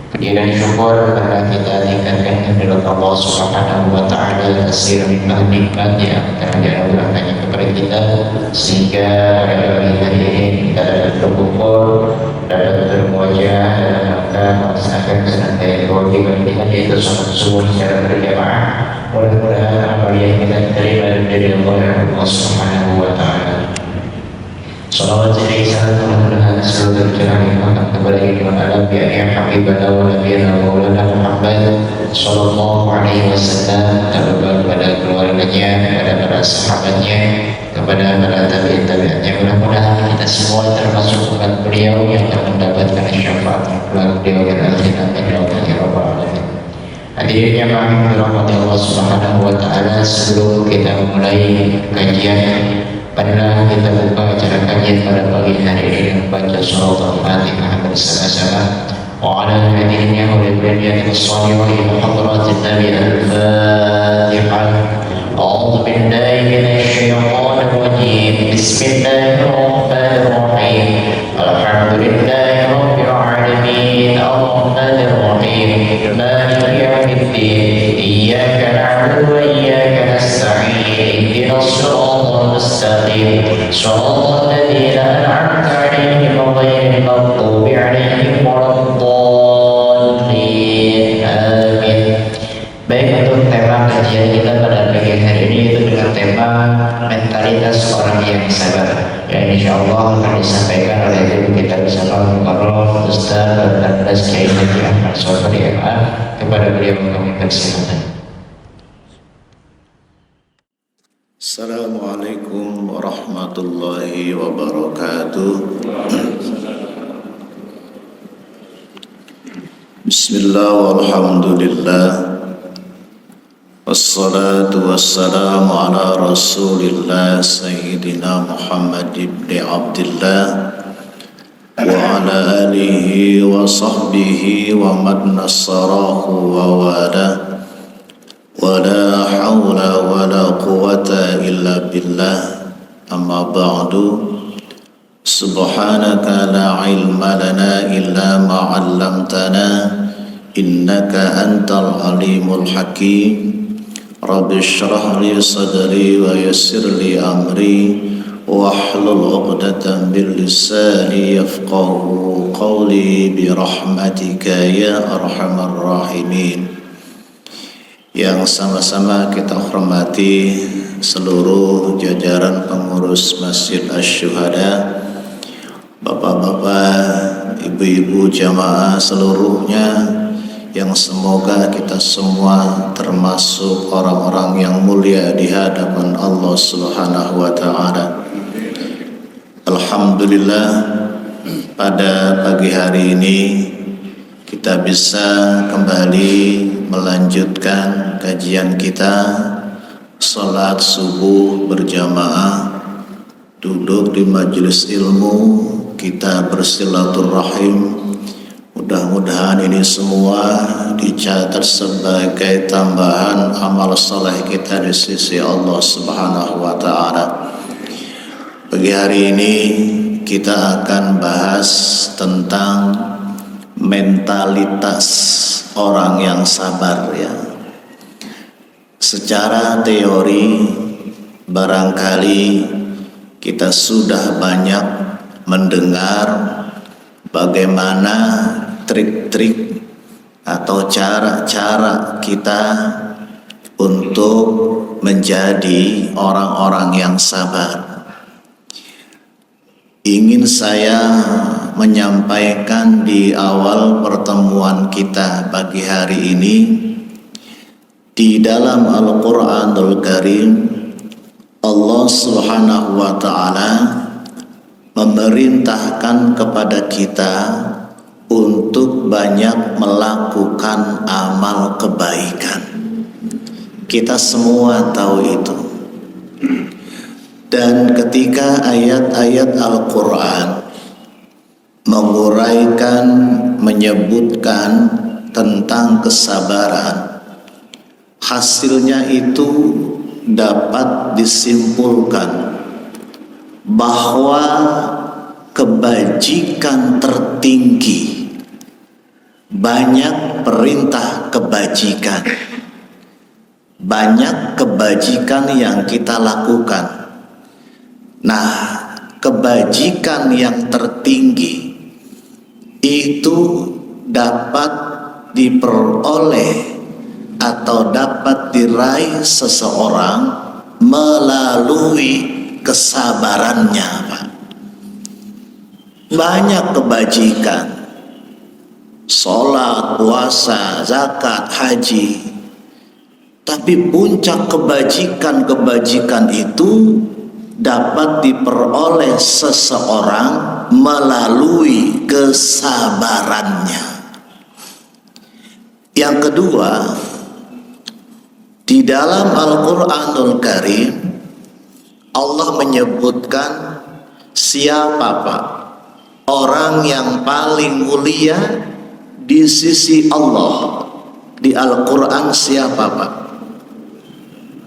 Puji dan syukur karena kita tingkatkan kepada Allah Subhanahu wa Ta'ala hasil nikmat-nikmat yang telah dianugerahkannya kepada kita, sehingga pada hari ini kita dapat berkumpul, dapat bermuajah dalam rangka melaksanakan senantiasa kewajiban kita, yaitu sholat subuh secara berjamaah. Mudah-mudahan amal yang kita terima dari Allah Subhanahu wa Ta'ala. Salawat dan salam mudah-mudahan selalu tercurah kepada Imam Al-Anbiya yang Habibana wa Nabiyana Maulana Muhammad sallallahu alaihi wasallam, kepada keluarganya, kepada para sahabatnya, kepada para tabi'in-tabi'innya. Mudah-mudahan kita semua termasuk umat beliau yang akan mendapatkan syafaat kelak beliau yang akhir. Amin ya rabbal alamin. Hadirin yang dirahmati Allah Subhanahu wa Ta'ala, sebelum kita memulai kajian, marilah kita buka acara kajian pada pagi hari ini dengan baca surah Al-Fatihah bersama-sama. Wa ala hadirinnya oleh beliau as-salihin hadratin Nabi Al-Fatihah. A'udzu billahi minasy syaithanir rajim. Bismillahirrahmanirrahim. Alhamdulillahi rabbil alamin. Arrahmanir rahim. Maliki yaumiddin. Iyyaka na'budu wa iyyaka nasta'in. Ihdinas siratal mustaqim. Shiratal ladzina an'amta 'alaihim ghairil maghdubi 'alaihim waladdallin. Amin. Baik, untuk tema kajian kita pada pagi hari ini itu dengan tema mentalitas orang yang sabar, yang insya Allah akan disampaikan oleh guru kita bersama Mukarram Ustaz Al-Qaddas Kiai Haji Ahmad Sofri MA. Kepada beliau kami persilakan. Assalamualaikum warahmatullahi wabarakatuh. Bismillah walhamdulillah. Wassalatu wassalamu ala rasulillah Sayyidina Muhammad ibn Abdullah wa ala alihi wa sahbihi wa man nasarahu wa wala wa la hawla wa la quwata illa billah. Amma ba'du. Subhanaka la ilma lana illa ma 'allamtana innaka antal alimul hakim. Rabbi shrah li sadri wa yassir li amri wahlul 'uqdatam min lisani yafqahu qawli bi rahmatika ya arhamar rahimin. Yang sama-sama kita hormati seluruh jajaran pengurus Masjid Asy-Syuhada, bapak-bapak, ibu-ibu jamaah seluruhnya, yang semoga kita semua termasuk orang-orang yang mulia di hadapan Allah Subhanahu wa Ta'ala. Alhamdulillah, pada pagi hari ini kita bisa kembali melanjutkan kajian kita, salat subuh berjamaah, duduk di majelis ilmu, kita bersilaturahim. Mudah-mudahan ini semua dicatat sebagai tambahan amal saleh kita di sisi Allah Subhanahu wa Ta'ala. Pagi hari ini kita akan bahas tentang mentalitas orang yang sabar, ya. Secara teori barangkali kita sudah banyak mendengar bagaimana trik-trik atau cara-cara kita untuk menjadi orang-orang yang sabar. Ingin saya menyampaikan di awal pertemuan kita pagi hari ini, di dalam Al-Quranul Karim Allah Subhanahu wa Ta'ala memerintahkan kepada kita untuk banyak melakukan amal kebaikan. Kita semua tahu itu. Dan ketika ayat-ayat Al-Quran menguraikan, menyebutkan tentang kesabaran, hasilnya itu dapat disimpulkan bahwa kebajikan tertinggi banyak perintah kebajikan, banyak kebajikan yang kita lakukan. Nah, kebajikan yang tertinggi itu dapat diperoleh atau dapat diraih seseorang melalui kesabarannya, Pak. Banyak kebajikan, sholat, puasa, zakat, haji, tapi puncak kebajikan itu dapat diperoleh seseorang melalui kesabarannya. Yang kedua, di dalam Al-Quranul Karim Allah menyebutkan siapa, Pak, orang yang paling mulia di sisi Allah. Di Al-Quran siapa, Pak?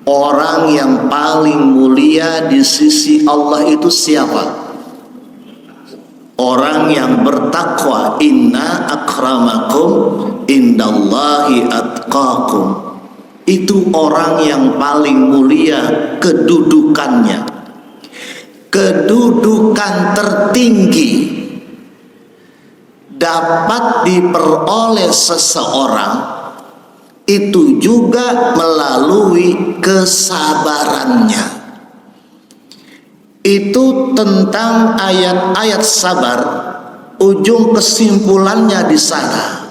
Orang yang paling mulia di sisi Allah itu siapa? Orang yang bertakwa. Inna akramakum indallahi atqakum. Itu orang yang paling mulia kedudukannya. Kedudukan tertinggi dapat diperoleh seseorang itu juga melalui kesabarannya. Itu tentang ayat-ayat sabar. Ujung kesimpulannya di sana.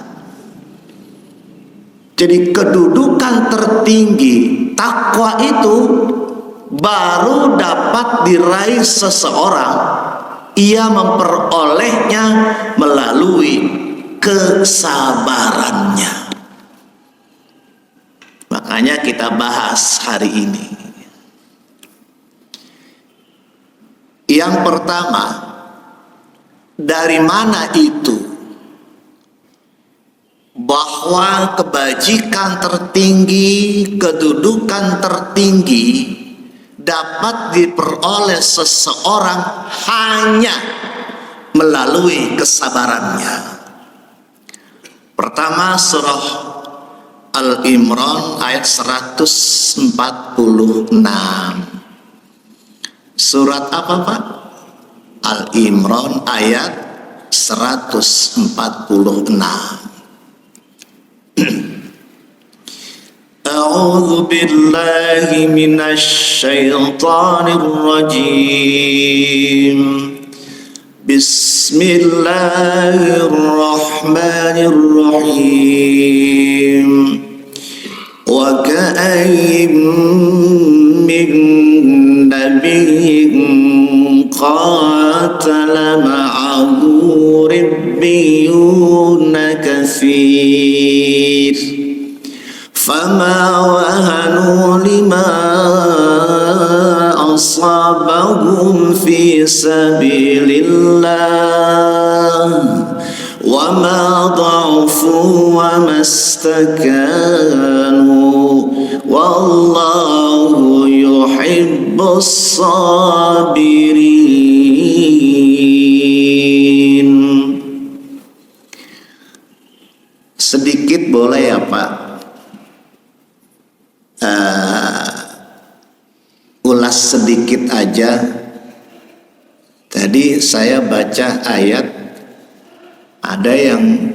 Jadi kedudukan tertinggi takwa itu baru dapat diraih seseorang, ia memperolehnya melalui kesabarannya. Makanya kita bahas hari ini. Yang pertama, dari mana itu bahwa kebajikan tertinggi, kedudukan tertinggi dapat diperoleh seseorang hanya melalui kesabarannya? Pertama, surah Al-Imran ayat 146. Surat apa, Pak? Al-Imran ayat 146. A'udzu billahi minasy syaithanir rajim. Bismillahirrahmanirrahim. Wa ka'ayyin min nabiyyin qatala ma'ahu ribbiyun katsir fama wahanu lima asabahum fi sabilillah wa ma dha'fu wa mastakanu wallahu yuhibbus sabirin. Sedikit boleh ya, Pak? Ulas sedikit aja. Tadi saya baca ayat, ada yang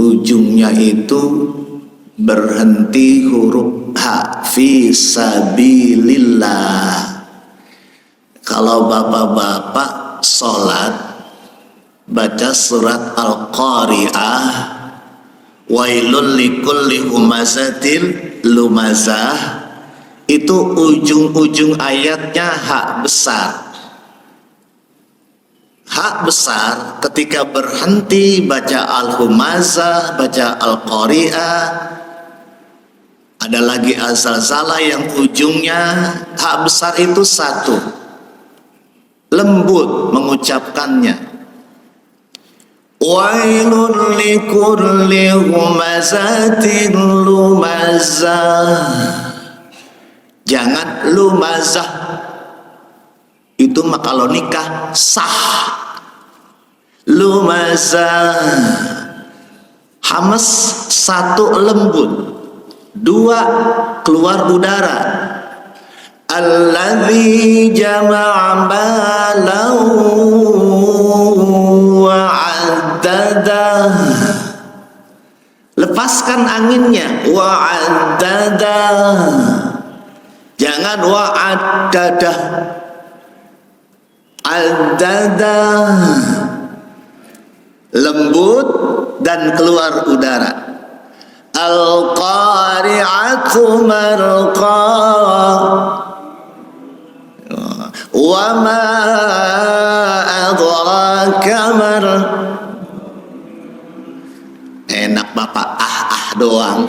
ujungnya itu berhenti huruf ha, fi sabilillah. Kalau bapak-bapak sholat baca surat Al-Qari'ah, wailul likulli humazatil lumazah, itu ujung-ujung ayatnya hak besar. Hak besar ketika berhenti baca Al-Humazah, baca Al-Qari'ah. Ada lagi Az-Zalzalah yang ujungnya hak besar itu satu. Lembut mengucapkannya. Wailul likulli humazatin lumazah. Jangan lumazah. Itu mah kalau nikah sah. Lumazah. hamas, 1 lembut, 2 keluar udara. Alladzi jama'a malahu wa 'addadah. Lepaskan anginnya, wa 'addadah. Jangan wa 'addadah. Addadah, lembut dan keluar udara. Al-qari'atu marqa, wa ma adraka mar. Enak Bapak doang.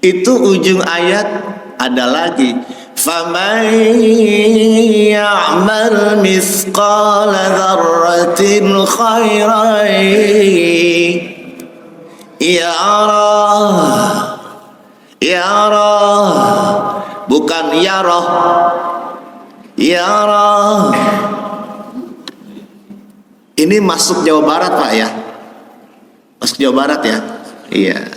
Itu ujung ayat. Ada lagi, faman ya'mal mithqala dzarratin khairan yarah, bukan yarah, yarah. Ini masuk Jawa Barat Pak ya, masuk Jawa Barat ya. Iya,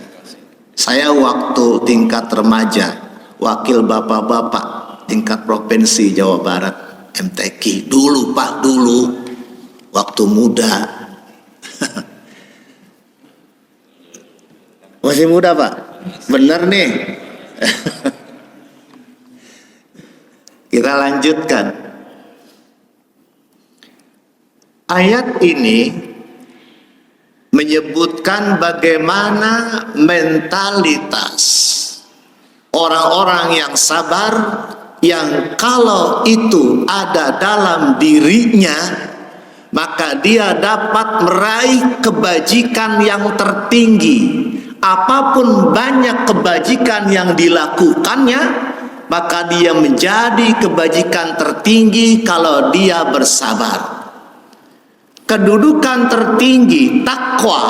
saya waktu tingkat remaja wakil bapak-bapak tingkat provinsi Jawa Barat MTQ dulu Pak, dulu waktu muda. Masih muda Pak, bener nih. Kita lanjutkan. Ayat ini menyebutkan bagaimana mentalitas orang-orang yang sabar, yang kalau itu ada dalam dirinya, maka dia dapat meraih kebajikan yang tertinggi. Apapun banyak kebajikan yang dilakukannya, maka dia menjadi kebajikan tertinggi kalau dia bersabar. Kedudukan tertinggi takwa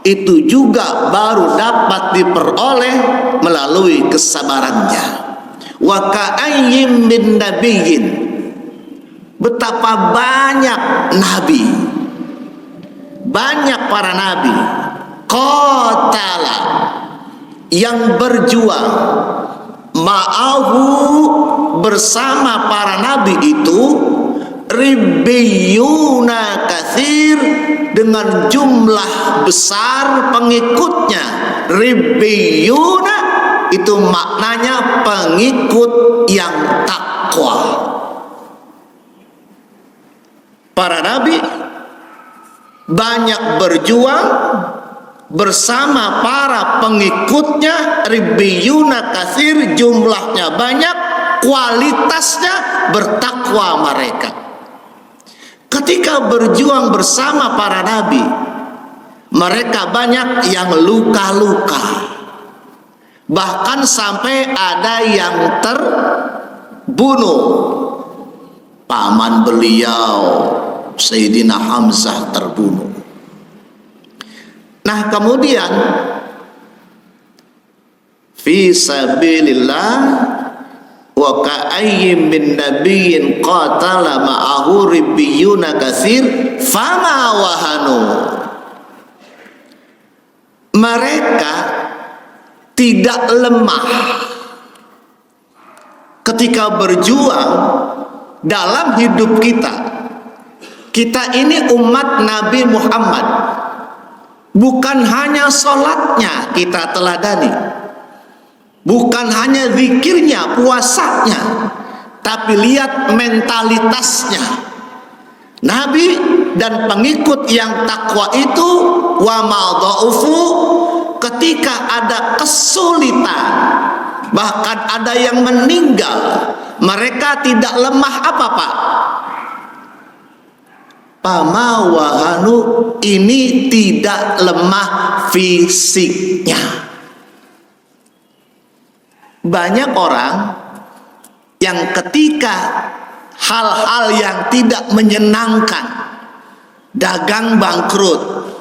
itu juga baru dapat diperoleh melalui kesabarannya. Wa ka'ayyim min nabiyyin, betapa banyak nabi, banyak para nabi, qatala, yang berjuang, ma'ahu, bersama para nabi itu, ribbiyuna katsir, dengan jumlah besar pengikutnya. Ribbiyuna itu maknanya pengikut yang takwa. Para nabi banyak berjuang bersama para pengikutnya. Ribbiyuna katsir, jumlahnya banyak, kualitasnya bertakwa mereka. Ketika berjuang bersama para nabi, mereka banyak yang luka-luka, bahkan sampai ada yang terbunuh. Paman beliau Sayyidina Hamzah terbunuh. Nah kemudian fi sabilillah, wa ka'ayyim min nabiyyin qatala ma'ahu ribbiyuna katsir fama wahanu. Mereka tidak lemah ketika berjuang dalam hidup kita. Kita ini umat Nabi Muhammad, bukan hanya sholatnya kita teladani, bukan hanya zikirnya, puasanya, tapi lihat mentalitasnya. Nabi dan pengikut yang takwa itu, wa ma'dha'ufu, ketika ada kesulitan, bahkan ada yang meninggal, mereka tidak lemah apa Pak? Pamawahanu, ini tidak lemah fisiknya. Banyak orang yang ketika hal-hal yang tidak menyenangkan, dagang bangkrut,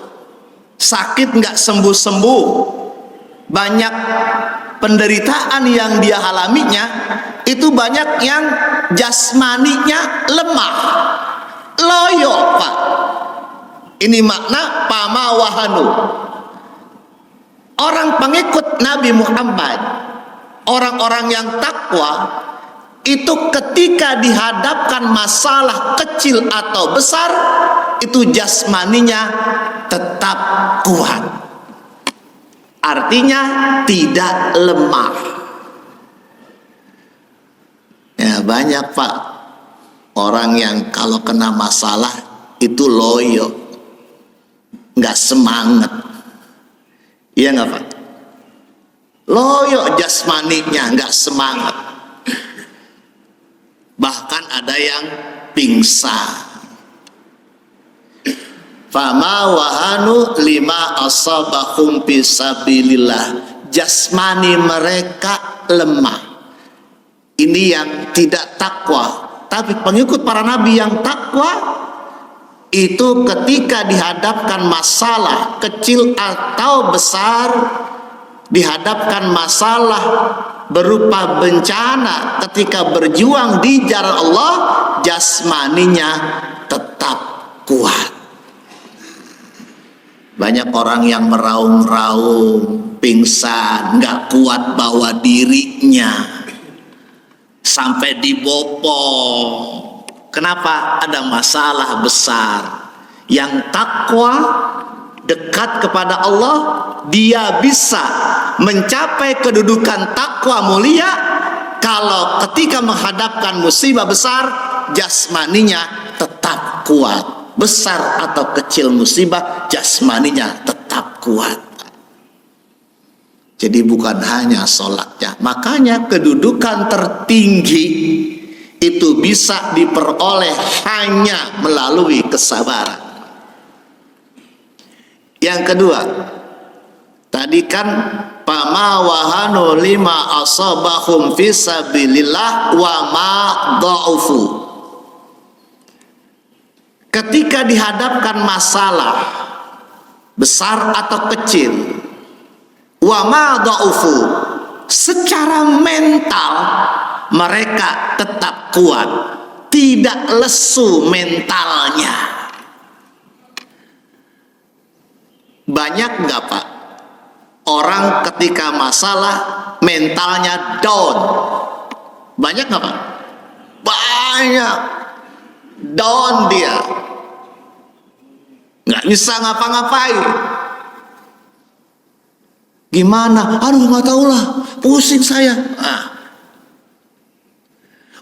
sakit nggak sembuh-sembuh, banyak penderitaan yang dia alaminya, itu banyak yang jasmaninya lemah, loyo Pak. Ini makna pamawahanu. Orang pengikut Nabi Muhammad, orang-orang yang takwa, itu ketika dihadapkan masalah kecil atau besar, itu jasmaninya tetap kuat. Artinya tidak lemah. Ya, banyak Pak orang yang kalau kena masalah itu loyo, nggak semangat. Iya nggak Pak? Loyo jasmaninya, nggak semangat. Bahkan ada yang pingsan. Fama wahanu lima asabahum fisabilillah. Jasmani mereka lemah. Ini yang tidak takwa. Tapi pengikut para nabi yang takwa itu ketika dihadapkan masalah kecil atau besar, dihadapkan masalah berupa bencana, ketika berjuang di jalan Allah, jasmaninya tetap kuat. Banyak orang yang meraung-raung, pingsan, nggak kuat bawa dirinya, sampai dibopong. Kenapa? Ada masalah besar. Yang takwa, dekat kepada Allah, dia bisa mencapai kedudukan takwa mulia kalau ketika menghadapkan musibah besar, jasmaninya tetap kuat. Besar atau kecil musibah, jasmaninya tetap kuat. Jadi bukan hanya sholatnya. Makanya kedudukan tertinggi itu bisa diperoleh hanya melalui kesabaran. Yang kedua, tadi kan pama wahanu lima asabahum fisabilillah wa ma dha'ufu. Ketika dihadapkan masalah besar atau kecil, wa ma dha'ufu, secara mental mereka tetap kuat, tidak lesu mentalnya. Banyak nggak Pak orang ketika masalah mentalnya down? Banyak nggak Pak? Banyak. Down dia, nggak bisa ngapa-ngapain. Gimana? Aduh nggak tahu lah, pusing saya.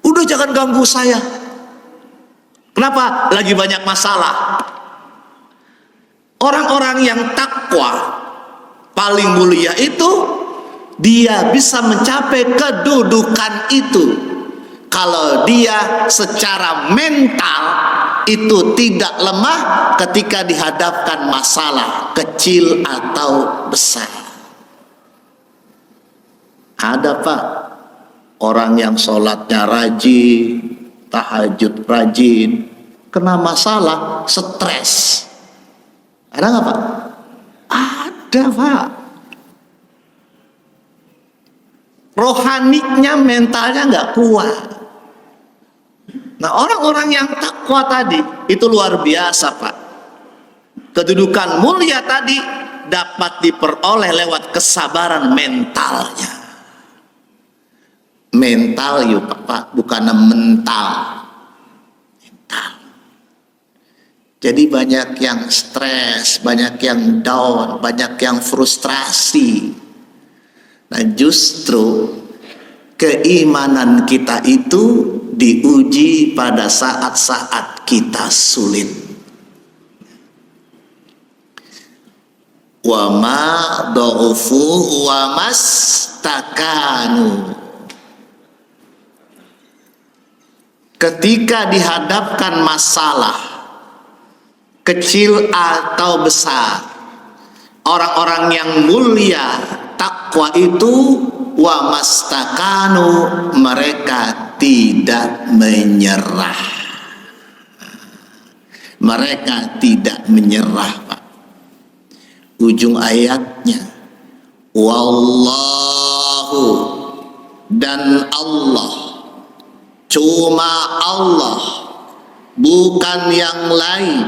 Udah jangan ganggu saya. Kenapa? Lagi banyak masalah. Orang-orang yang takwa paling mulia itu, dia bisa mencapai kedudukan itu kalau dia secara mental itu tidak lemah ketika dihadapkan masalah kecil atau besar. Ada Pak orang yang sholatnya rajin, tahajud rajin, kena masalah, stres. Ada nggak Pak? Ada Pak. Rohaninya, mentalnya nggak kuat. Nah, orang-orang yang takwa tadi itu luar biasa Pak. Kedudukan mulia tadi dapat diperoleh lewat kesabaran mentalnya. Mental yuk Pak, bukan mental. Mental. Jadi banyak yang stres, banyak yang down, banyak yang frustrasi. Nah justru keimanan kita itu diuji pada saat-saat kita sulit. Wa ma dha'ufu wa mastakanu. Ketika dihadapkan masalah kecil atau besar, orang-orang yang mulia takwa itu wa mastakanu, mereka tidak menyerah. Mereka tidak menyerah Pak. Ujung ayatnya, wallahu, dan Allah, cuma Allah, bukan yang lain.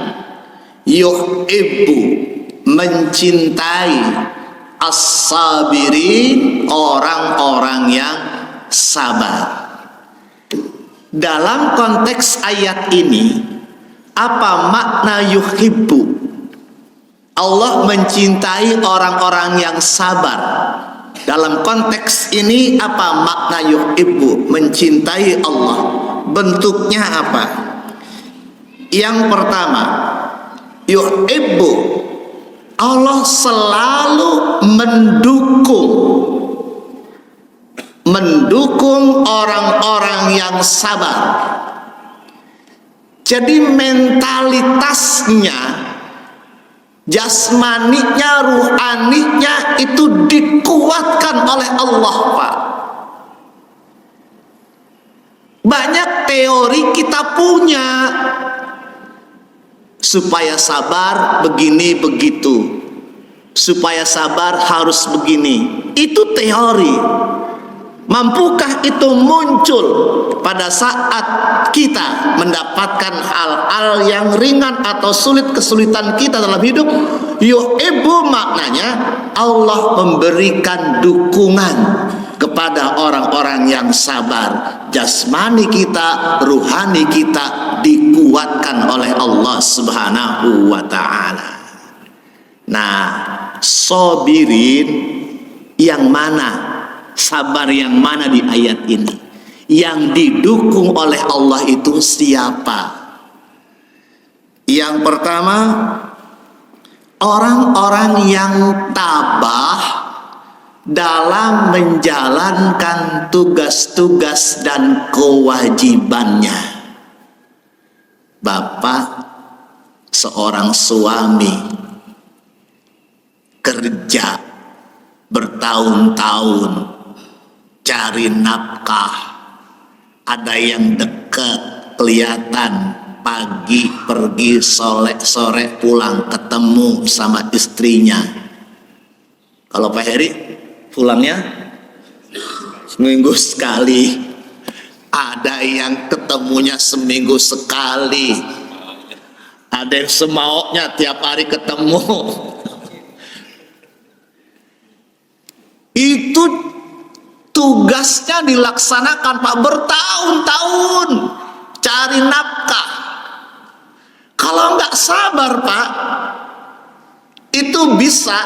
Yuhibbu, mencintai, as-sabirin, orang-orang yang sabar. Dalam konteks ayat ini, apa makna yuhibbu? Allah mencintai orang-orang yang sabar. Dalam konteks ini, apa makna yuhibbu? Mencintai Allah. Bentuknya apa? Yang pertama, yuhibbu, Allah selalu mendukung orang-orang yang sabar. Jadi mentalitasnya, jasmaninya, ruhaninya itu dikuatkan oleh Allah, Pak. Banyak teori kita punya, supaya sabar begini begitu, supaya sabar harus begini. Itu teori. Mampukah itu muncul pada saat kita mendapatkan hal-hal yang ringan atau sulit, kesulitan kita dalam hidup? Yuhibbu maknanya Allah memberikan dukungan kepada orang-orang yang sabar. Jasmani kita, ruhani kita dikuatkan oleh Allah Subhanahu wa ta'ala. Nah, sabirin yang mana? Sabar yang mana di ayat ini? Yang didukung oleh Allah itu siapa? Yang pertama, orang-orang yang tabah dalam menjalankan tugas-tugas dan kewajibannya. Bapak, seorang suami, kerja bertahun-tahun, cari nafkah. Ada yang dekat, kelihatan, pagi pergi, sore pulang, ketemu sama istrinya. Kalau Pak Heri pulangnya seminggu sekali. Ada yang ketemunya seminggu sekali. Ada yang semaunya tiap hari ketemu. Itu tugasnya dilaksanakan, Pak, bertahun-tahun cari nafkah. Kalau nggak sabar, Pak, itu bisa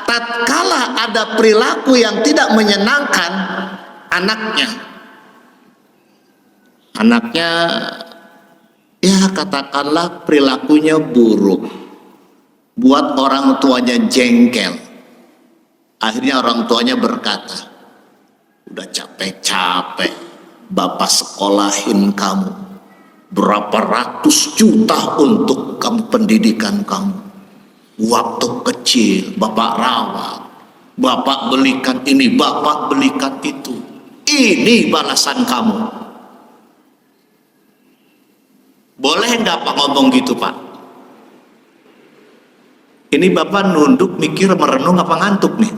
tatkala ada perilaku yang tidak menyenangkan anaknya ya katakanlah perilakunya buruk, buat orang tuanya jengkel. Akhirnya orang tuanya berkata, udah capek-capek bapak sekolahin kamu, berapa ratus juta untuk pendidikan kamu, waktu kecil bapak rawat, bapak belikan ini, bapak belikan itu, ini balasan kamu. Boleh nggak Pak ngomong gitu, Pak? Ini bapak nunduk, mikir, merenung, apa ngantuk nih?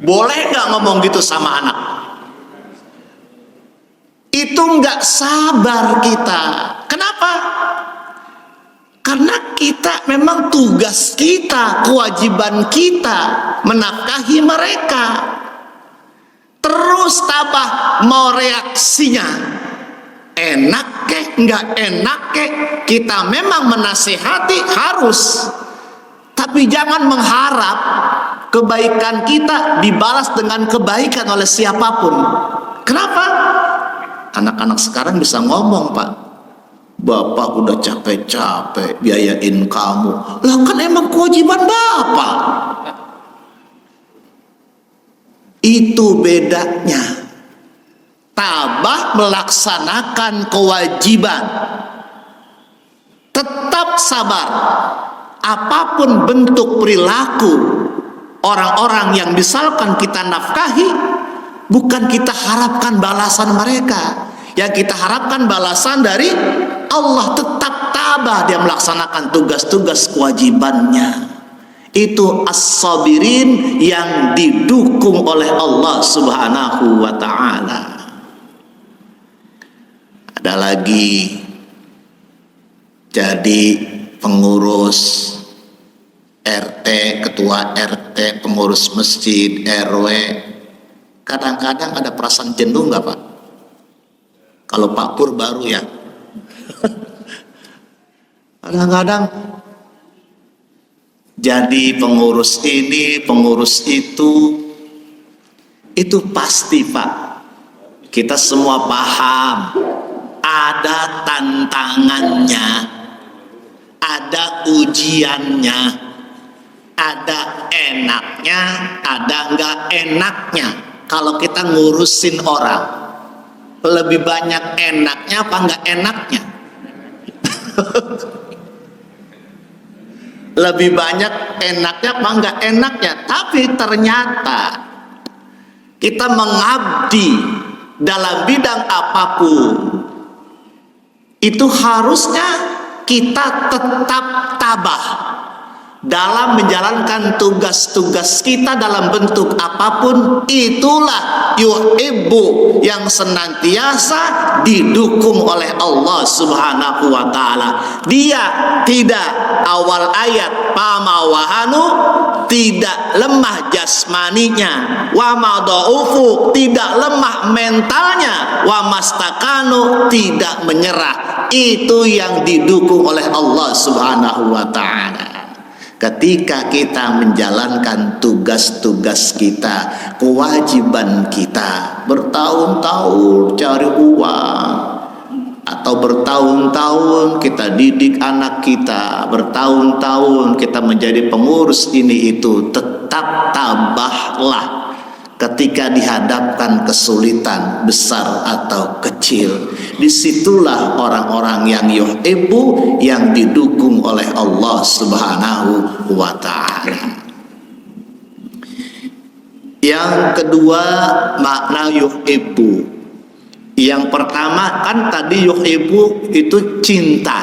Boleh nggak ngomong gitu sama anak? Itu nggak sabar kita. Kenapa? Karena kita memang tugas kita, kewajiban kita menafkahi mereka. Terus tabah mau reaksinya, enak kek, nggak enak kek, kita memang menasihati harus. Tapi jangan mengharap kebaikan kita dibalas dengan kebaikan oleh siapapun. Kenapa? Anak-anak sekarang bisa ngomong, Pak, bapak udah capek-capek biayain kamu. Lah kan emang kewajiban bapak. Itu bedanya. Tabah melaksanakan kewajiban, tetap sabar. Apapun bentuk perilaku orang-orang yang misalkan kita nafkahi, bukan kita harapkan balasan mereka. Yang kita harapkan balasan dari Allah. Tetap tabah dia melaksanakan tugas-tugas kewajibannya. Itu as-sabirin yang didukung oleh Allah Subhanahu wa ta'ala. Ada lagi jadi pengurus RT, ketua RT, pengurus masjid, RW, kadang-kadang ada perasaan jenuh nggak Pak? Kalau Pak Pur baru ya, kadang-kadang jadi pengurus ini, pengurus itu pasti Pak. Kita semua paham, ada tantangannya, ada ujiannya, ada enaknya, ada nggak enaknya. Kalau kita ngurusin orang, lebih banyak enaknya apa nggak enaknya? Lebih banyak enaknya apa nggak enaknya? Tapi ternyata kita mengabdi dalam bidang apapun, itu harusnya kita tetap tabah dalam menjalankan tugas-tugas kita dalam bentuk apapun. Itulah yuhibbu, yang senantiasa didukung oleh Allah Subhanahu wa ta'ala. Dia tidak, awal ayat, pama wahanu, tidak lemah jasmaninya, wa madaufu, tidak lemah mentalnya, wa mastakanu, tidak menyerah. Itu yang didukung oleh Allah Subhanahu wa ta'ala. Ketika kita menjalankan tugas-tugas kita, kewajiban kita, bertahun-tahun cari uang, atau bertahun-tahun kita didik anak kita, bertahun-tahun kita menjadi pengurus ini itu, tetap tabahlah ketika dihadapkan kesulitan besar atau kecil. Disitulah orang-orang yang yuhibbu, yang didukung oleh Allah Subhanahu wa ta'ala. Yang kedua, makna yuhibbu. Yang pertama kan tadi yuhibbu itu cinta.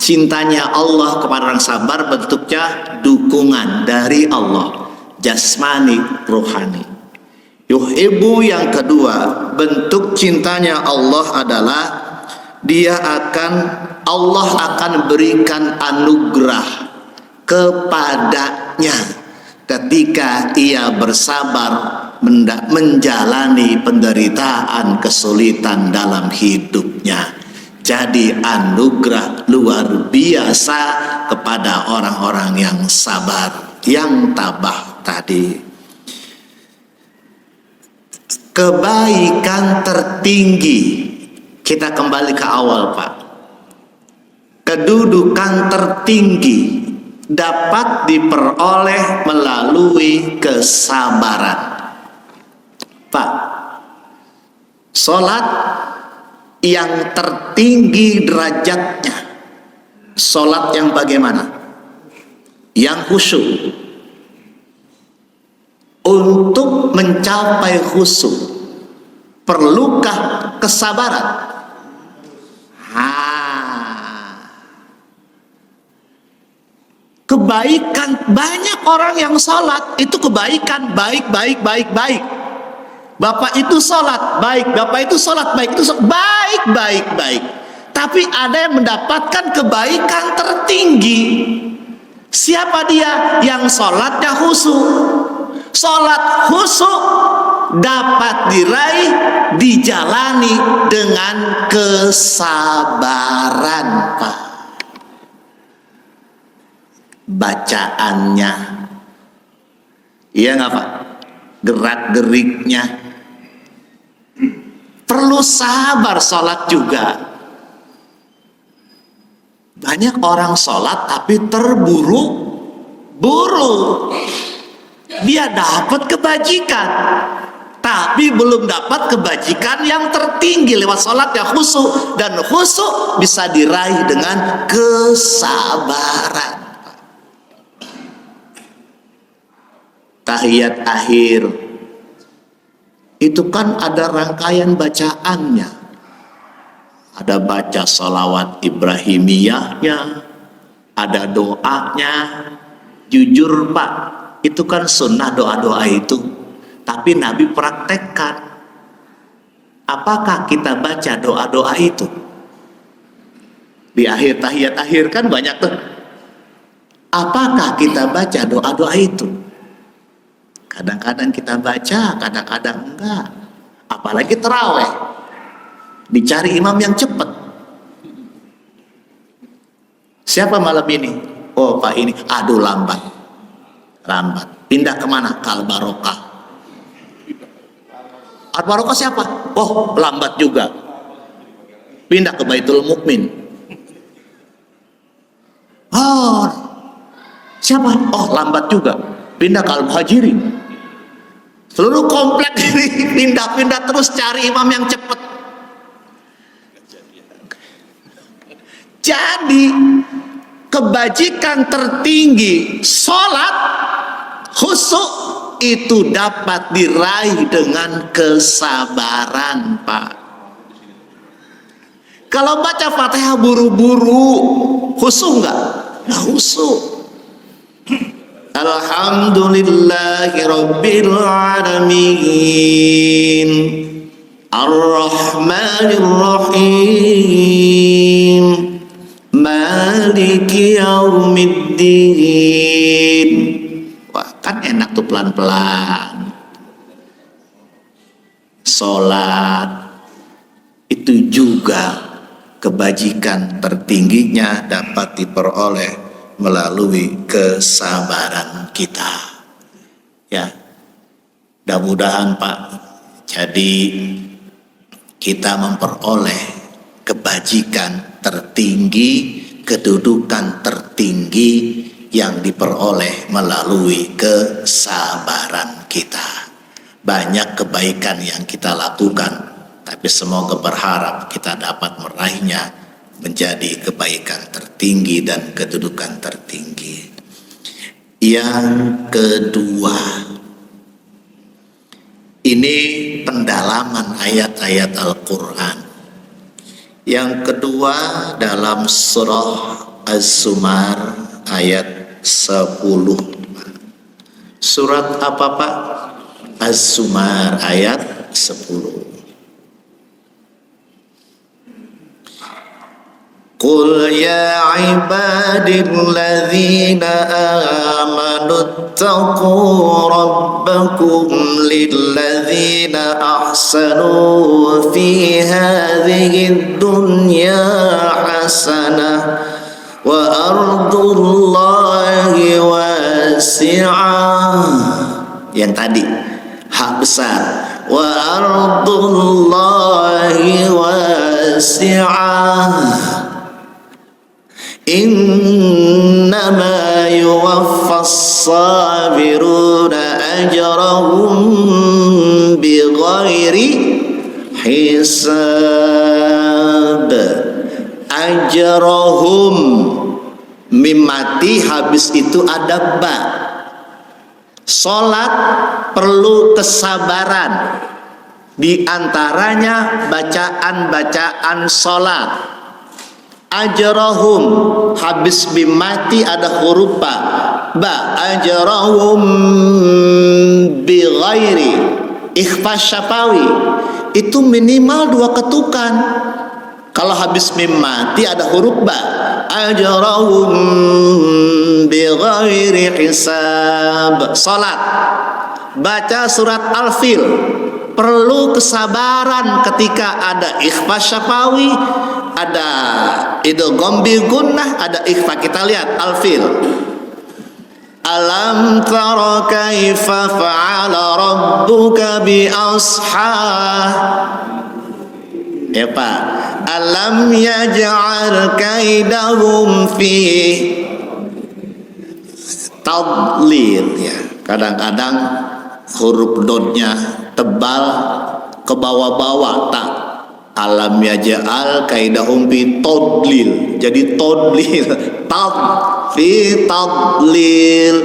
Cintanya Allah kepada orang sabar bentuknya dukungan dari Allah, jasmani, rohani. Yuhibbu yang kedua, bentuk cintanya Allah adalah Allah akan berikan anugerah kepadanya ketika ia bersabar menjalani penderitaan, kesulitan dalam hidupnya. Jadi anugerah luar biasa kepada orang-orang yang sabar, yang tabah tadi. Kebaikan tertinggi, kita kembali ke awal Pak. Kedudukan tertinggi dapat diperoleh melalui kesabaran. Pak, sholat yang tertinggi derajatnya, sholat yang bagaimana? Yang khusyuk. Untuk mencapai khusyuk, perlukah kesabaran? Kebaikan, banyak orang yang sholat itu kebaikan, baik. Bapak itu sholat baik, bapak itu sholat baik, itu baik. Tapi ada yang mendapatkan kebaikan tertinggi. Siapa dia? Yang sholatnya khusyuk. Sholat khusyuk dapat diraih, dijalani dengan kesabaran Pak. Bacaannya, iya nggak Pak? Gerak-geriknya perlu sabar. Sholat juga banyak orang sholat tapi terburu-buru. Dia dapat kebajikan tapi belum dapat kebajikan yang tertinggi lewat sholat yang khusyuk. Dan khusyuk bisa diraih dengan kesabaran. Tahiyat akhir itu kan ada rangkaian bacaannya. Ada baca sholawat Ibrahimiyahnya, ada doanya. Jujur Pak, itu kan sunnah doa-doa itu, tapi Nabi praktekkan. Apakah kita baca doa-doa itu? Di akhir tahiyat akhir kan banyak tuh. Apakah kita baca doa-doa itu? Kadang-kadang kita baca, kadang-kadang enggak. Apalagi terawih, dicari imam yang cepat. Siapa malam ini? Oh Pak ini, aduh lambat. Pindah kemana? Ke Al-Barokah. Al-Barokah siapa? Oh lambat juga. Pindah ke Baitul Mukmin. Oh siapa? Oh lambat juga. Pindah ke Al-Muhajirin. Seluruh komplek ini pindah-pindah terus cari imam yang cepat. Jadi kebajikan tertinggi sholat khusyuk itu dapat diraih dengan kesabaran, Pak. Kalau baca Fatihah buru-buru khusyuk enggak? Nah, khusyuk. Alhamdulillahi Rabbil Alamin Ar-Rahmanir Rahim Maliki Yaumiddin. Wah, kan enak tuh pelan-pelan. Sholat itu juga kebajikan tertingginya dapat diperoleh melalui kesabaran kita. Ya, mudah-mudahan Pak, jadi kita memperoleh kebajikan tertinggi, kedudukan tertinggi yang diperoleh melalui kesabaran kita. Banyak kebaikan yang kita lakukan, tapi semoga berharap kita dapat meraihnya menjadi kebaikan tertinggi dan kedudukan tertinggi. Yang kedua, ini pendalaman ayat-ayat Al-Quran. Yang kedua dalam surah Az-Zumar ayat 10. Surat apa Pak? Az-Zumar ayat 10. Qul ya ibadilladzina amanu attaqu rabbakum lilladzina ahsanu fi hadhihi dunya hasanah wa ardullahi wasi'ah. Yang tadi hak besar, wa ardullahi wasi'ah innama yuwaffas sabiruna ajrahum bighairi hisab. Ajrahum mimati habis itu ada ba. Salat perlu kesabaran, di antaranya bacaan-bacaan salat. Ajrahum habis bimati ada huruf ba ajrahum bighairi ikhfa syafawi itu minimal 2 ketukan. Kalau habis mim mati ada huruf ba ajrahum bighairi hisab. Salat baca surat Al-Fil perlu kesabaran ketika ada ikhfa syafawi, ada idgham bi gunnah, ada ikhfa. Kita lihat Al-Fil. Alam tara kaifa fa'ala rabbuka bi ashab. Ya Pak. Alam yaj'al kaidahum fi tadlil ya. Kadang-kadang huruf dotnya tebal ke bawah-bawah tak. Alam yaj'al kaidahum fi tadlil, jadi tadlil fi tadlil.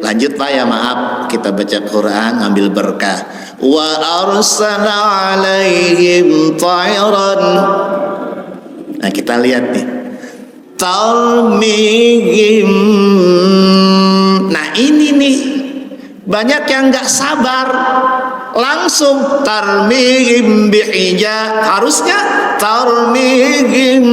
Lanjut Pak ya, maaf kita baca Quran ambil berkah. Wa arsala alaihim tayran. Nah kita lihat nih, tarmihim. Nah ini nih banyak yang nggak sabar, langsung tarmihim bihija, harusnya tarmihim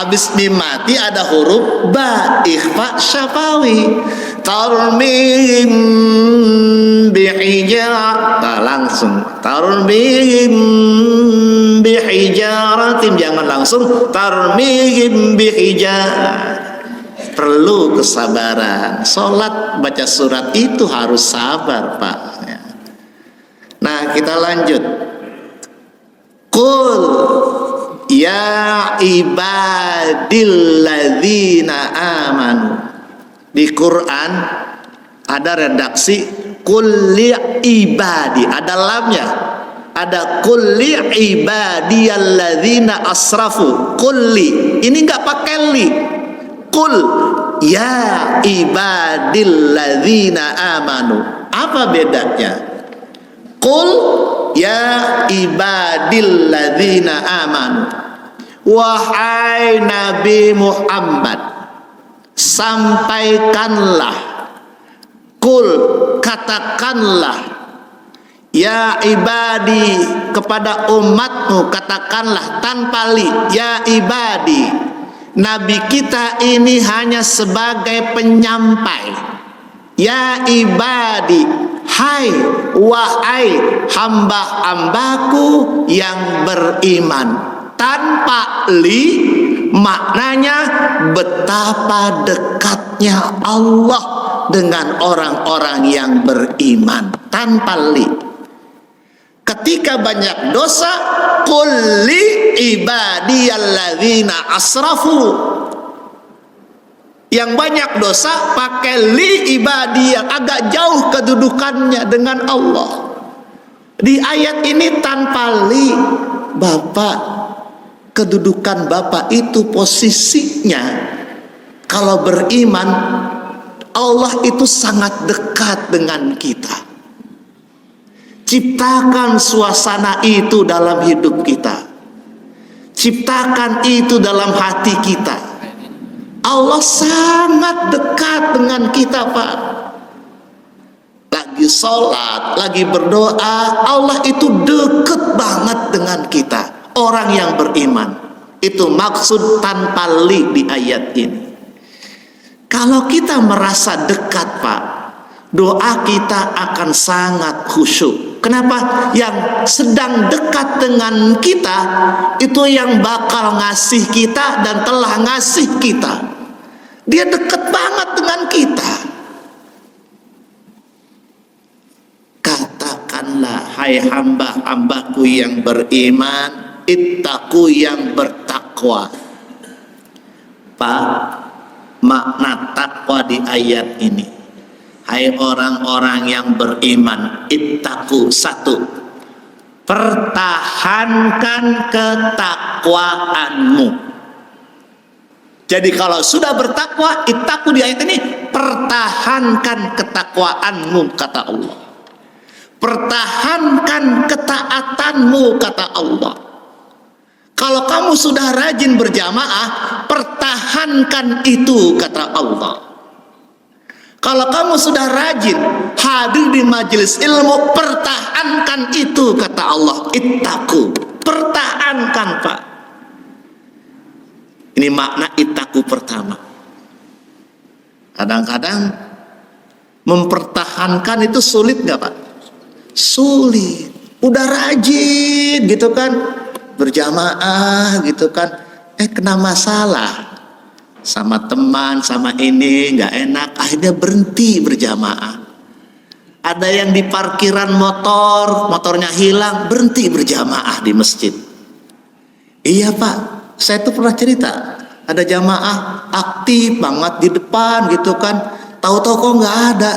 Habis mim mati ada huruf ba, ikhfa syafawi. Tarmihim bihijar, langsung tarmihim bihijaratin, jangan langsung tarmihim bihijar. Perlu kesabaran. Sholat baca surat itu harus sabar, Pak. Nah, kita lanjut. Qul ya ibadilladzina amanu. Di Quran ada redaksi qul li ibadi, ada lamnya. Ada qul li ibadiyalladzina asrafu. Qul li, ini enggak pakai li. Qul ya ibadilladzina amanu. Apa bedanya? Qul ya ibadilladzina amanu. Wahai Nabi Muhammad, sampaikanlah, qul, katakanlah, ya ibadi, kepada umatmu, katakanlah tanpa li, ya ibadi. Nabi kita ini hanya sebagai penyampai. Ya ibadi, hai, wahai hamba-hambaku yang beriman. Tanpa li, maknanya betapa dekatnya Allah dengan orang-orang yang beriman. Tanpa li. Ketika banyak dosa, qul li ibadiyalladzina asrafu. Yang banyak dosa pakai li ibadi, yang agak jauh kedudukannya dengan Allah. Di ayat ini tanpa li, Bapak, kedudukan Bapak itu posisinya kalau beriman, Allah itu sangat dekat dengan kita. Ciptakan suasana itu dalam hidup kita. Ciptakan itu dalam hati kita. Allah sangat dekat dengan kita, Pak. Lagi sholat, lagi berdoa, Allah itu dekat banget dengan kita. Orang yang beriman. Itu maksud tanpa li di ayat ini. Kalau kita merasa dekat, Pak, doa kita akan sangat khusyuk. Kenapa? Yang sedang dekat dengan kita itu yang bakal ngasih kita dan telah ngasih kita. Dia dekat banget dengan kita. Katakanlah, hai hamba-hambaku yang beriman, ittaqu, yang bertakwa. Pak, makna takwa di ayat ini, hai orang-orang yang beriman, ittaqu, satu, pertahankan ketakwaanmu. Jadi kalau sudah bertakwa, ittaqu di ayat ini, pertahankan ketakwaanmu, kata Allah. Pertahankan ketaatanmu, kata Allah. Kalau kamu sudah rajin berjamaah, pertahankan itu, kata Allah. Kalau kamu sudah rajin hadir di majelis ilmu, pertahankan itu, kata Allah. Ittaqu, pertahankan, Pak. Ini makna ittaqu pertama. Kadang-kadang mempertahankan itu sulit nggak, Pak? Sulit. Udah rajin gitu kan, berjamaah gitu kan, kena masalah sama teman, sama ini nggak enak, akhirnya berhenti berjamaah. Ada yang di parkiran motor, motornya hilang, berhenti berjamaah di masjid. Iya, Pak, saya tuh pernah cerita, ada jamaah aktif banget di depan gitu kan, tahu-tahu kok nggak ada.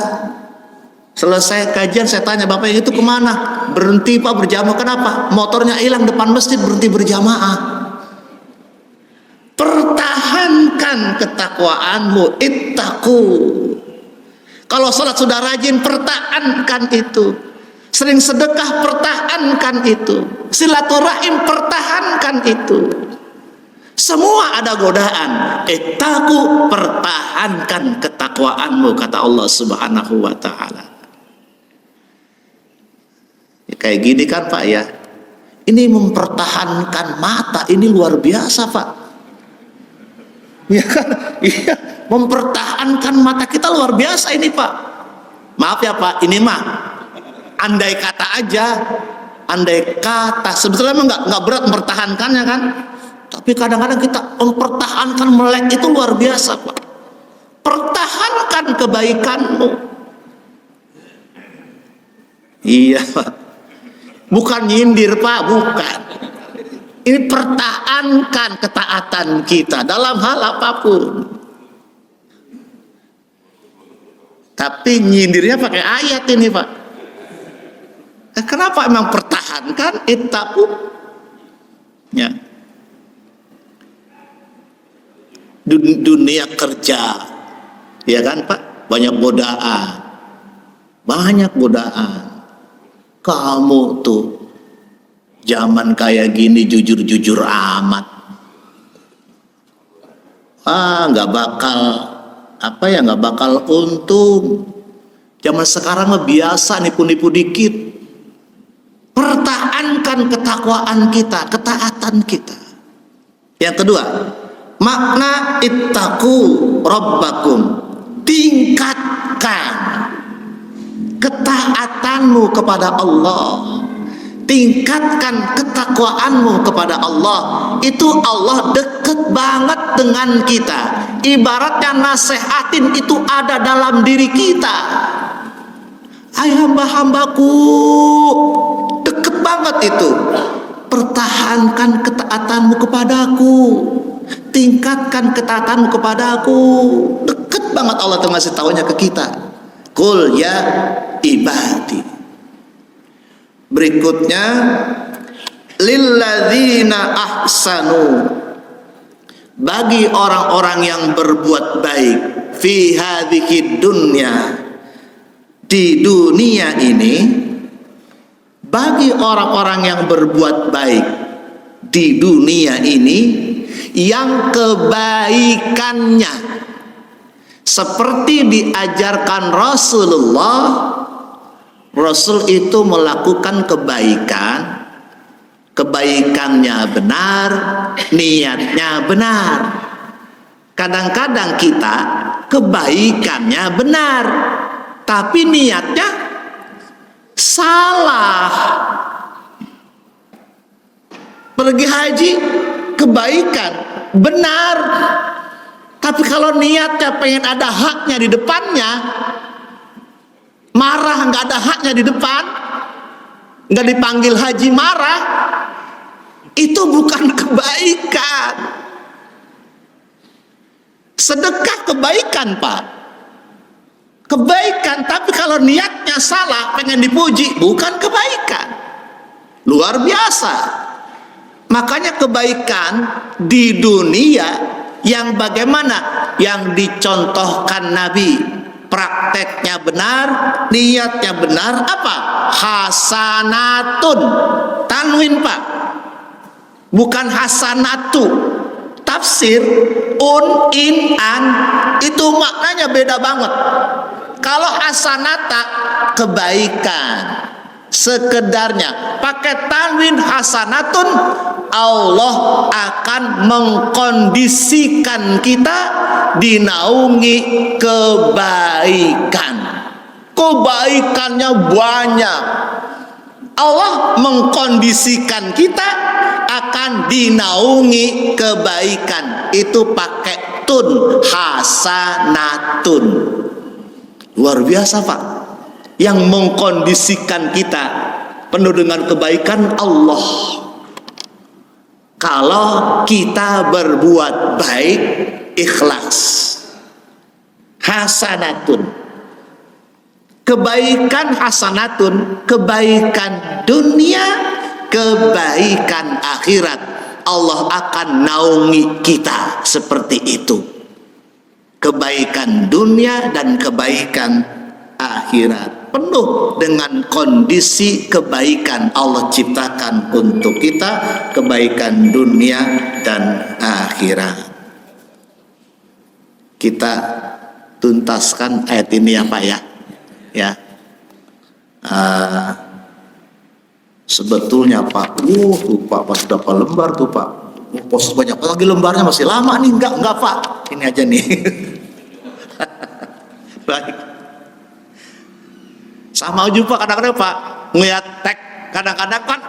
Selesai kajian saya tanya, Bapak yang itu kemana? Berhenti, Pak, berjamaah. Kenapa? Motornya hilang depan masjid, berhenti berjamaah. Pertahankan ketakwaanmu, ittaqu. Kalau sholat sudah rajin, pertahankan itu. Sering sedekah, pertahankan itu. Silaturahim, pertahankan itu. Semua ada godaan, ittaqu, pertahankan ketakwaanmu, kata Allah Subhanahu wa ta'ala. Kayak gini kan, Pak, ya. Ini mempertahankan mata, ini luar biasa, Pak. Ya kan? Iya, mempertahankan mata kita luar biasa ini Pak. Maaf ya Pak, ini mah andai kata aja, andai kata sebetulnya emang nggak berat mempertahankannya kan, tapi kadang-kadang kita mempertahankan melek itu luar biasa Pak. Pertahankan kebaikanmu. Iya Pak, bukan nyindir Pak, bukan. Ini pertahankan ketaatan kita dalam hal apapun. Tapi nyindirnya pakai ayat ini Pak. Kenapa emang pertahankan ittaqu? Ya. Dunia kerja, ya kan Pak? Banyak godaan. Banyak godaan. Kamu tuh zaman kayak gini jujur-jujur amat. Nggak bakal nggak bakal untung. Zaman sekarang mah biasa nipu-nipu dikit. Pertahankan ketakwaan kita, ketaatan kita. Yang kedua, makna ittaqu rabbakum, tingkatkan ketaatanmu kepada Allah, tingkatkan ketakwaanmu kepada Allah. Itu Allah deket banget dengan kita. Ibaratnya nasehatin itu ada dalam diri kita. Hai hamba-hambaku, deket banget itu. Pertahankan ketaatanmu kepadaku, tingkatkan ketaatanmu kepadaku. Deket banget Allah tuh ngasih taunya ke kita. Qul ya ibadi. Berikutnya, lilladzina ahsanu, bagi orang-orang yang berbuat baik, fi hadhihi dunya, di dunia ini, bagi orang-orang yang berbuat baik di dunia ini, yang kebaikannya seperti diajarkan Rasulullah. Rasul itu melakukan kebaikan, kebaikannya benar, niatnya benar. Kadang-kadang kita kebaikannya benar, tapi niatnya salah. Pergi haji, kebaikan benar, tapi kalau niatnya pengen ada haknya di depannya, marah nggak ada haknya di depan, nggak dipanggil haji marah, itu bukan kebaikan. Sedekah kebaikan Pak, kebaikan, tapi kalau niatnya salah, pengen dipuji, bukan kebaikan. Luar biasa. Makanya kebaikan di dunia yang bagaimana, yang dicontohkan Nabi, prakteknya benar, niatnya benar, apa? Hasanatun, tanwin Pak, bukan hasanatu. Tafsir in, an, itu maknanya beda banget. Kalau hasanata, kebaikan sekedarnya, pakai tanwin hasanatun, Allah akan mengkondisikan kita dinaungi kebaikan. Kebaikannya banyak. Allah mengkondisikan kita akan dinaungi kebaikan. Itu pakai tun, hasanatun. Luar biasa Pak. Yang mengkondisikan kita penuh dengan kebaikan Allah. Kalau kita berbuat baik, ikhlas. Hasanatun, kebaikan hasanatun, kebaikan dunia, kebaikan akhirat. Allah akan naungi kita seperti itu. Kebaikan dunia dan kebaikan akhirat. Penuh dengan kondisi kebaikan Allah ciptakan untuk kita, kebaikan dunia dan akhirat. Kita tuntaskan ayat ini ya Pak ya. Ya. Sebetulnya Pak, tuh Pak, pas berapa lembar tuh Pak? Proses banyak, lagi lembarnya masih lama nih. Enggak Pak, ini aja nih. Baik. Sama juga kadang-kadang Pak, ngeliat teks kadang-kadang kan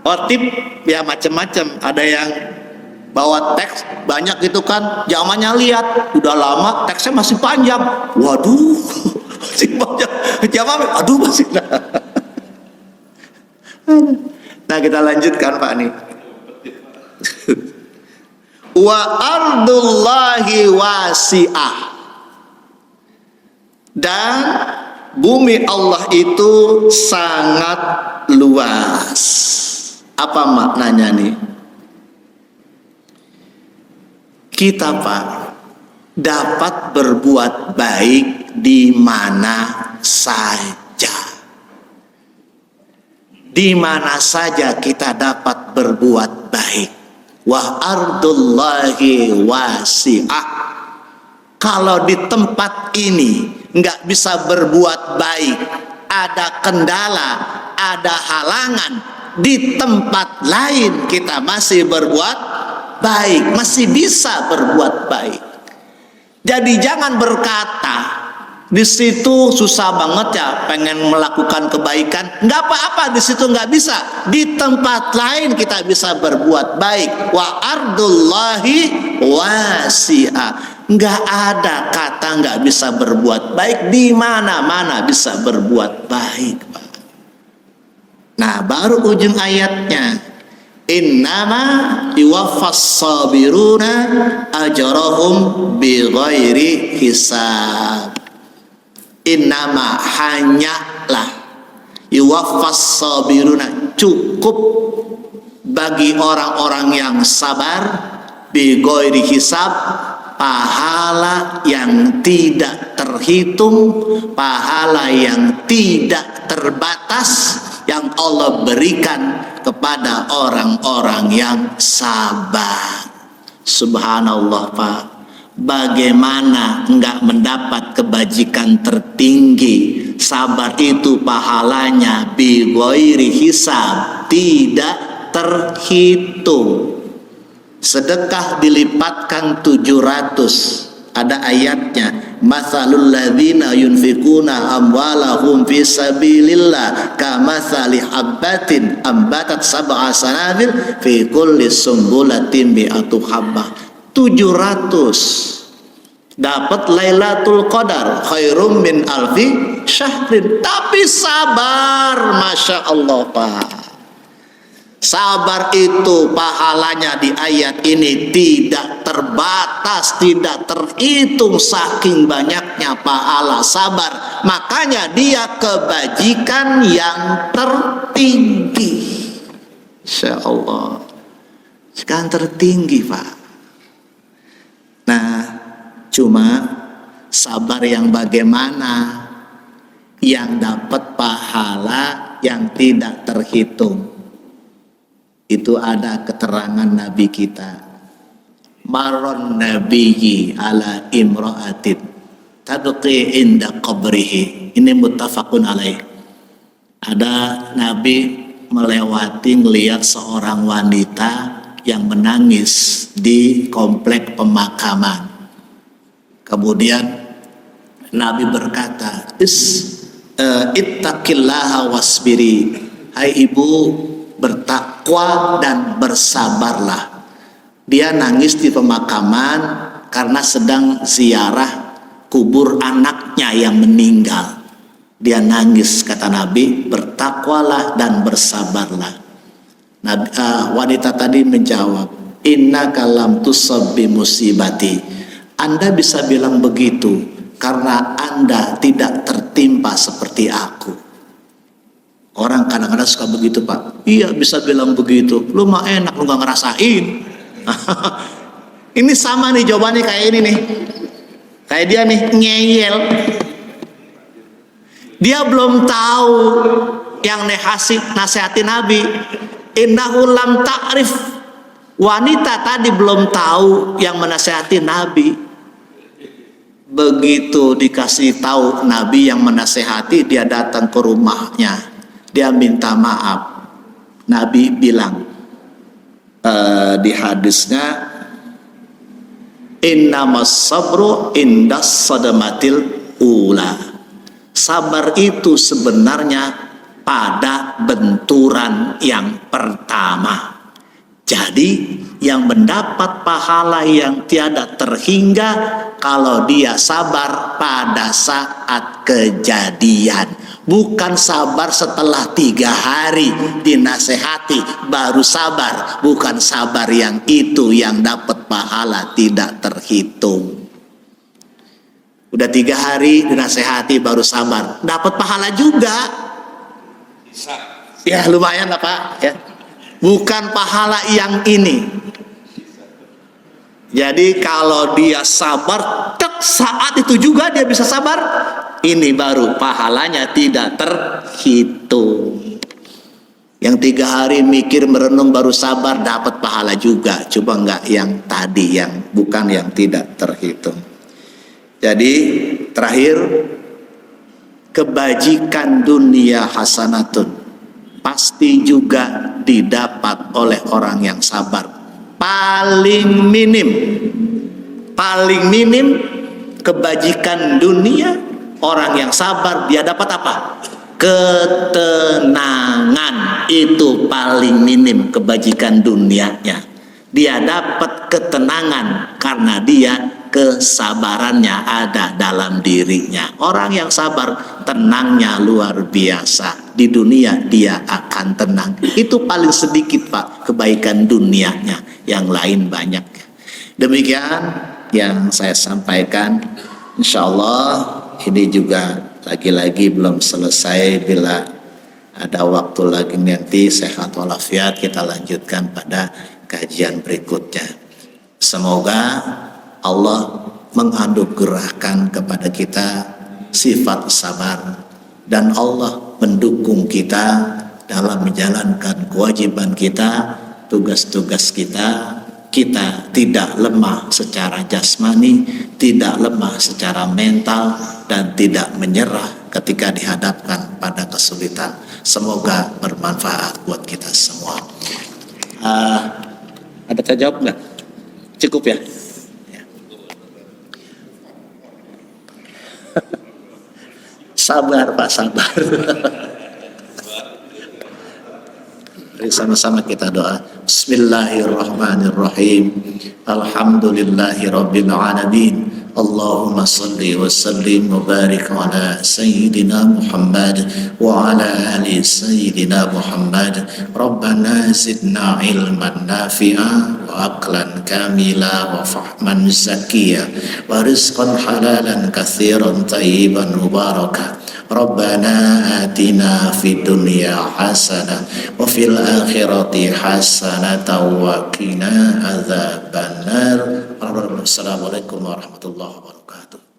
otip ya macam-macam. Ada yang bawa teks banyak gitu kan, zamannya lihat udah lama teksnya masih panjang. Waduh, masih panjang. Zaman, aduh masih. Nah kita lanjutkan Pak nih. Wa ardullahi wasi'ah, dan bumi Allah itu sangat luas. Apa maknanya nih? Kita Pak dapat berbuat baik di mana saja. Di mana saja kita dapat berbuat baik. Wa ardullahi wasi'ah. Kalau di tempat ini nggak bisa berbuat baik, ada kendala, ada halangan, di tempat lain kita masih berbuat baik, masih bisa berbuat baik. Jadi jangan berkata di situ susah banget ya pengen melakukan kebaikan, nggak apa-apa, di situ nggak bisa, di tempat lain kita bisa berbuat baik. Wa ardullahi wasi'ah, nggak ada kata nggak bisa berbuat baik, di mana-mana bisa berbuat baik. Nah baru ujung ayatnya, innama yuwaffas sabiruna ajrahum bighairi hisab. Innama, hanyalah, yuwaffas sabiruna, cukup bagi orang-orang yang sabar, bighairi hisab, pahala yang tidak terhitung, pahala yang tidak terbatas yang Allah berikan kepada orang-orang yang sabar. Subhanallah Pak, bagaimana enggak mendapat kebajikan tertinggi? Sabar itu pahalanya bi ghairi hisab, tidak terhitung. Sedekah dilipatkan 700. Ada ayatnya, matsalul ladzina yunfikuna amwalahum fi sabilillah kamatsali habbatin ambatat sab'a sanabil fi kulli sumbulatin mi'atu habbah. 700 dapat Lailatul Qadar khairum min alfi syahrin. Tapi sabar, masya Allah Pak, sabar itu pahalanya di ayat ini tidak terbatas, tidak terhitung, saking banyaknya pahala sabar. Makanya dia kebajikan yang tertinggi. Insya Allah, sekarang tertinggi Pak. Nah, cuma sabar yang bagaimana yang dapat pahala yang tidak terhitung? Itu ada keterangan Nabi kita, maron nabiyyi ala imra'atin tadqi inda qabrihi. Ini muttafaqun alaih. Ada Nabi melewati melihat seorang wanita yang menangis di komplek pemakaman. Kemudian Nabi berkata, ittaqillaha wasbiri, hai ibu, bertakwa dan bersabarlah. Dia nangis di pemakaman karena sedang ziarah kubur anaknya yang meninggal. Dia nangis, kata Nabi, bertakwalah dan bersabarlah. Wanita tadi menjawab, innaka lam tusab bi musibati. Anda bisa bilang begitu karena Anda tidak tertimpa seperti aku. Orang kadang-kadang suka begitu Pak. Iya bisa bilang begitu, lu mah enak, lu gak ngerasain. Ini sama nih jawabannya kayak ini nih, kayak dia nih ngeyel. Dia belum tahu yang nasihati Nabi. Innahu lam ta'rif. Wanita tadi belum tahu yang menasihati Nabi. Begitu dikasih tahu Nabi yang menasihati, dia datang ke rumahnya. Dia minta maaf. Nabi bilang, di hadisnya, innamas sabru indas sadamatil ula. Sabar itu sebenarnya pada benturan yang pertama. Jadi yang mendapat pahala yang tiada terhingga kalau dia sabar pada saat kejadian. Bukan sabar setelah 3 hari dinasehati baru sabar. Bukan sabar yang itu yang dapat pahala tidak terhitung. Udah 3 hari dinasehati baru sabar, dapat pahala juga. Ya lumayan lah Pak ya. Bukan pahala yang ini. Jadi kalau dia sabar, saat itu juga dia bisa sabar. Ini baru pahalanya tidak terhitung. Yang 3 hari mikir merenung baru sabar dapat pahala juga. Coba enggak yang tadi yang bukan yang tidak terhitung. Jadi terakhir, kebajikan dunia hasanatun pasti juga didapat oleh orang yang sabar. Paling minim kebajikan dunia, orang yang sabar dia dapat apa? Ketenangan. Itu paling minim kebajikan dunianya. Dia dapat ketenangan karena dia kesabarannya ada dalam dirinya. Orang yang sabar tenangnya luar biasa. Di dunia dia akan tenang. Itu paling sedikit Pak kebaikan dunianya. Yang lain banyak. Demikian yang saya sampaikan. Insya Allah ini juga lagi-lagi belum selesai. Bila ada waktu lagi nanti sehat walafiat kita lanjutkan pada kajian berikutnya. Semoga Allah menganugerahkan kepada kita sifat sabar dan Allah mendukung kita dalam menjalankan kewajiban kita, tugas-tugas kita. Kita tidak lemah secara jasmani, tidak lemah secara mental, dan tidak menyerah ketika dihadapkan pada kesulitan. Semoga bermanfaat buat kita semua. Ada saya jawab nggak? Cukup ya? Sabar Pak, sabar. Mari sama-sama kita doa. Bismillahirrahmanirrahim. Alhamdulillahirabbil alamin. Allahumma salli wa sallim wa barik ala sayyidina Muhammad wa ala ali sayyidina Muhammad. Rabbana zidna ilman nafi'a wa aqlan kamila wa fahman zakiyya wa rizqan halalan katsiran tayyiban mubarakah. Rabbana atina fid dunya hasanah wa fil akhirati hasanatan wa qina adzabannar. Assalamualaikum warahmatullahi wabarakatuh.